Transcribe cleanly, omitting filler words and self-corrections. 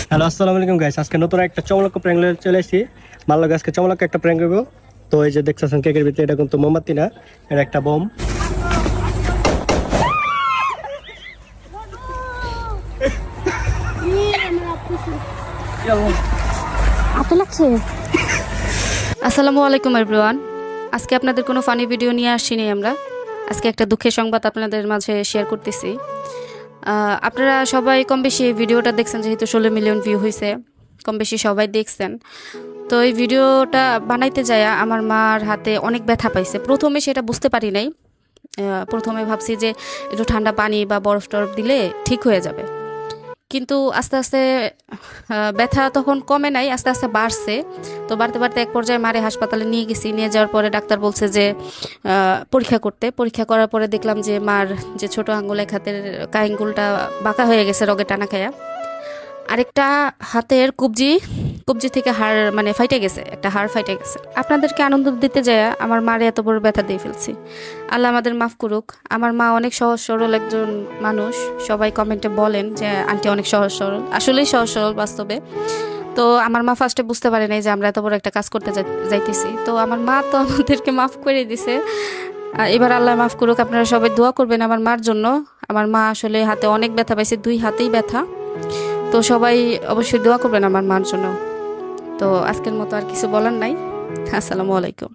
Hello আসসালামু আলাইকুম guys, আজকে নতুন একটা চমলক প্র্যাঙ্ক চলে এসেছি। মাল্লো আজকে চমলক একটা প্র্যাঙ্ক করবো। তো এই যে দেখতেছেন কেকের ভিতরে, এটা কিন্তু মোমবাতি না, এটা একটা বোম। আসসালামু আলাইকুম এভরিওয়ান। আজকে আপনাদের কোনো ফানি ভিডিও নিয়ে আসিনি আমরা। আজকে একটা দুঃখের সংবাদ আপনাদের মাঝে শেয়ার করতেছি। আপনারা সবাই কম বেশি এই ভিডিওটা দেখছেন, যেহেতু 16 মিলিয়ন ভিউ হয়েছে, কম বেশি সবাই দেখছেন। তো এই ভিডিওটা বানাইতে যায় আমার মার হাতে অনেক ব্যথা পাইছে। প্রথমে সেটা বুঝতে পারি নাই। প্রথমে ভাবছি যে একটু ঠান্ডা পানি বা বরফ টরফ দিলে ঠিক হয়ে যাবে, কিন্তু আস্তে আস্তে ব্যথা তখন কমে নাই, আস্তে আস্তে বাড়ছে। তো বাড়তে বাড়তে এক পর্যায়ে মারে হাসপাতালে নিয়ে গেছি। নিয়ে যাওয়ার পরে ডাক্তার বলছে যে পরীক্ষা করার পরে দেখলাম যে মার যে ছোট আঙ্গুল, এক হাতের কাইঙ্গুলটা বাঁকা হয়ে গেছে রোগে টানা খায়া। আরেকটা হাতের কবজি থেকে হাড় মানে ফাইটে গেছে, একটা হাড় ফাইটে গেছে। আপনাদেরকে আনন্দ দিতে যায় আমার মারে এত বড় ব্যথা দিয়ে ফেলছি। আল্লাহ আমাদের মাফ করুক। আমার মা অনেক সহজ সরল একজন মানুষ। সবাই কমেন্টে বলেন যে আন্টি অনেক সহজ সরল, আসলেই সহজ সরল বাস্তবে। তো আমার মা ফার্স্টে বুঝতে পারে নাই যে আমরা এত বড় একটা কাজ করতে যাইতেছি। তো আমার মা তো আমাদেরকে মাফ করে দিছে। এবার আল্লাহ মাফ করুক। আপনারা সবাই দোয়া করবেন আমার মার জন্য। আমার মা আসলে হাতে অনেক ব্যথা পাইছে, 2 হাতেই ব্যথা। তো সবাই অবশ্যই দোয়া করবেন আমার মার জন্য। তো আজকের মতো আর কিছু বলার নাই। আসসালামু আলাইকুম।